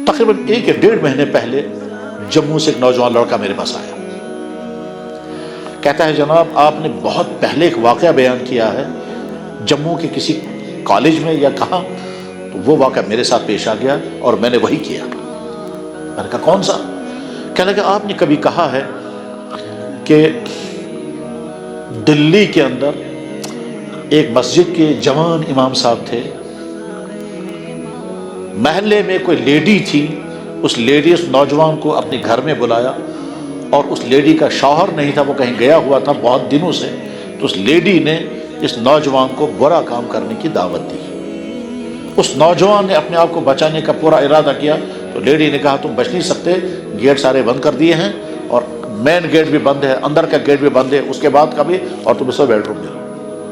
تقریباً 1 یا 1.5 مہینے پہلے جموں سے ایک نوجوان لڑکا میرے پاس آیا، کہتا ہے جناب آپ نے بہت پہلے ایک واقعہ بیان کیا ہے جموں کے کسی کالج میں یا کہاں، تو وہ واقعہ میرے ساتھ پیش آ گیا اور میں نے وہی کیا۔ میں نے کہا کون سا؟ کہنے لگا آپ نے کبھی کہا ہے کہ دلی کے اندر ایک مسجد کے جوان امام صاحب تھے، محلے میں کوئی لیڈی تھی، اس لیڈی اس نوجوان کو اپنے گھر میں بلایا، اور اس لیڈی کا شوہر نہیں تھا، وہ کہیں گیا ہوا تھا بہت دنوں سے، تو اس لیڈی نے اس نوجوان کو برا کام کرنے کی دعوت دی۔ اس نوجوان نے اپنے آپ کو بچانے کا پورا ارادہ کیا، تو لیڈی نے کہا تم بچ نہیں سکتے، گیٹ سارے بند کر دیے ہیں اور مین گیٹ بھی بند ہے، اندر کا گیٹ بھی بند ہے، اس کے بعد کا بھی، اور تم اس کو بیڈ روم میں ہو،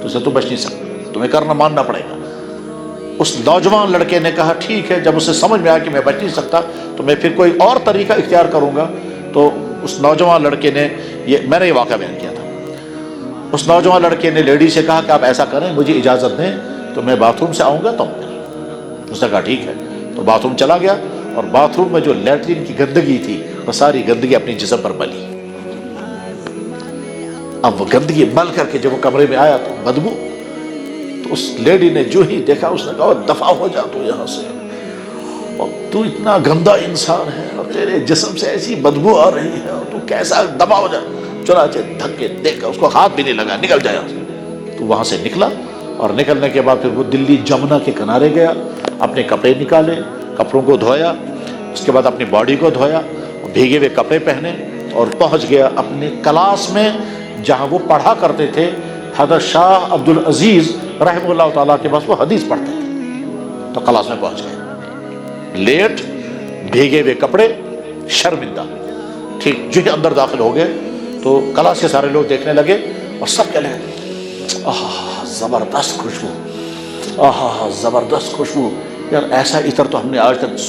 تو اسے تم بچ نہیں سکتے، تمہیں کرنا ماننا پڑے گا۔ اس نوجوان لڑکے نے کہا ٹھیک ہے، جب اسے سمجھ میں آیا کہ میں بچ نہیں سکتا تو میں پھر کوئی اور طریقہ اختیار کروں گا۔ تو اس نوجوان لڑکے نے میں نے یہ واقعہ بیان کیا تھا، اس نوجوان لڑکے نے لیڈی سے کہا کہ آپ ایسا کریں، مجھے اجازت دیں تو میں باتھ روم سے آؤں گا تو اس نے کہا ٹھیک ہے، تو باتھ روم چلا گیا، اور باتھ روم میں جو لیٹرین کی گندگی تھی وہ ساری گندگی اپنی جسم پر ملی۔ اب وہ گندگی مل کر کے جب وہ کمرے میں آیا تو بدبو، تو اس لیڈی نے جو ہی دیکھا اس نے کہا دفع ہو جا تو یہاں سے، اور تو اتنا گندا انسان ہے اور تیرے جسم سے ایسی بدبو آ رہی ہے اور تو کیسا دفع ہو جا۔ چنانچہ دھکے دیکھ کر اس کو ہاتھ بھی نہیں لگا، نکل جایا۔ تو وہاں سے نکلا، اور نکلنے کے بعد پھر وہ دلی جمنا کے کنارے گیا، اپنے کپڑے نکالے، کپڑوں کو دھویا، اس کے بعد اپنی باڈی کو دھویا، بھیگے ہوئے کپڑے پہنے، اور پہنچ گیا اپنے کلاس میں جہاں وہ پڑھا کرتے تھے۔ حضرت شاہ عبد العزیز رحمہ اللہ تعالیٰ کے پاس وہ حدیث پڑھتے تھے، تو کلاس میں پہنچ گئے، لیٹ، بھیگے ہوئے کپڑے، شرمندہ۔ ٹھیک جو ہی اندر داخل ہو گئے تو کلاس کے سارے لوگ دیکھنے لگے، اور سب کہنے لگے آہ زبردست خوشبو، آہ زبردست خوشبو، یار ایسا عطر تو ہم نے آج تک،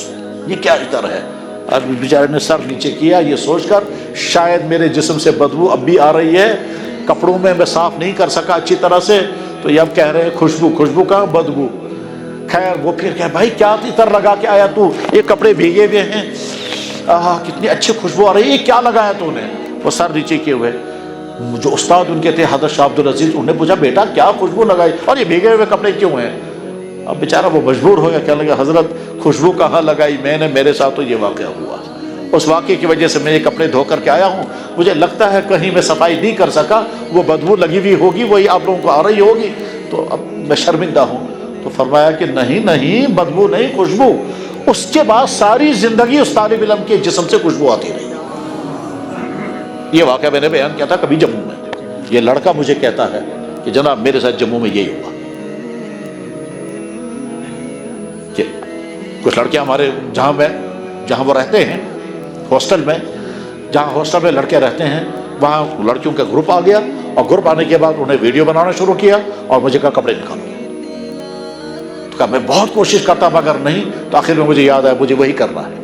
یہ کیا عطر ہے؟ اب بیچارے نے سر نیچے کیا یہ سوچ کر شاید میرے جسم سے بدبو اب بھی آ رہی ہے، کپڑوں میں صاف نہیں کر سکا اچھی طرح سے، تو یہ اب کہہ رہے ہیں خوشبو، خوشبو کا بدبو۔ خیر وہ پھر کہ بھائی کیا عطر لگا کے آیا تو، یہ کپڑے بھیگے ہوئے ہیں، کتنی اچھی خوشبو آ رہی ہے، یہ کیا لگایا تو نے؟ وہ سر نیچے کیے ہوئے، جو استاد ان کے تھے حضرت شاہ عبد العزیز، انہوں نے پوچھا بیٹا کیا خوشبو لگائی اور یہ بھیگے ہوئے کپڑے کیوں ہیں؟ اب بیچارہ وہ مجبور ہو گیا، کہنے لگا حضرت خوشبو کہاں لگائی میں نے، میرے ساتھ تو یہ واقعہ ہوا، اس واقعے کی وجہ سے میں یہ کپڑے دھو کر کے آیا ہوں، مجھے لگتا ہے کہیں میں صفائی نہیں کر سکا، وہ بدبو لگی ہوئی ہوگی، وہی آپ لوگوں کو آ رہی ہوگی، تو اب میں شرمندہ ہوں۔ تو فرمایا کہ نہیں نہیں، بدبو نہیں، خوشبو۔ اس کے بعد ساری زندگی اس طالب علم کے جسم سے خوشبو آتی رہی۔ یہ واقعہ میں نے بیان کیا تھا کبھی جموں میں، یہ لڑکا مجھے کہتا ہے کہ جناب میرے ساتھ جموں میں یہی ہوا کہ کچھ لڑکے ہمارے جہاں وہ رہتے ہیں ہاسٹل میں، جہاں ہاسٹل میں لڑکے رہتے ہیں وہاں لڑکیوں کا گروپ آ گیا، اور گروپ آنے کے بعد انہوں نے ویڈیو بنانا شروع کیا، اور مجھے کہا کپڑے نکالو، تو کہا میں بہت کوشش کرتا مگر نہیں، تو آخر میں مجھے یاد آیا مجھے وہی کرنا ہے۔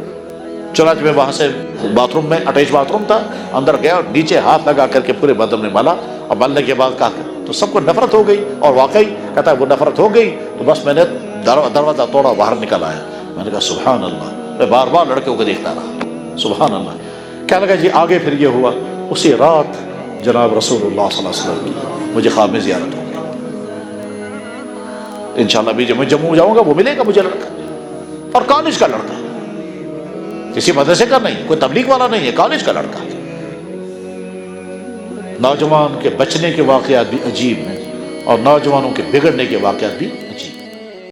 چنانچہ میں وہاں سے باتھ روم میں، اٹیچ باتھ روم تھا، اندر گیا اور نیچے ہاتھ لگا کر کے پورے بدن میں ملا، اور ملنے کے بعد کہا تو سب کو نفرت ہو گئی، اور واقعی کہتا ہے وہ نفرت ہو گئی، تو بس میں نے دروازہ توڑا، باہر نکل آیا۔ میں نے کہا سبحان اللہ، میں بار بار لڑکیوں کو دیکھتا رہا، سبحان اللہ۔ کہنے لگا جی آگے پھر یہ ہوا، اسی رات جناب رسول اللہ صلی اللہ علیہ وسلم کی مجھے خواب میں زیارت ہو گئی۔ انشاءاللہ بھی جب میں جموں جاؤں گا وہ ملے گا مجھے لڑکا، اور کالج کا لڑکا، کسی مدرسے کا نہیں، کوئی تبلیغ والا نہیں ہے، کالج کا لڑکا۔ نوجوان کے بچنے کے واقعات بھی عجیب ہیں، اور نوجوانوں کے بگڑنے کے واقعات بھی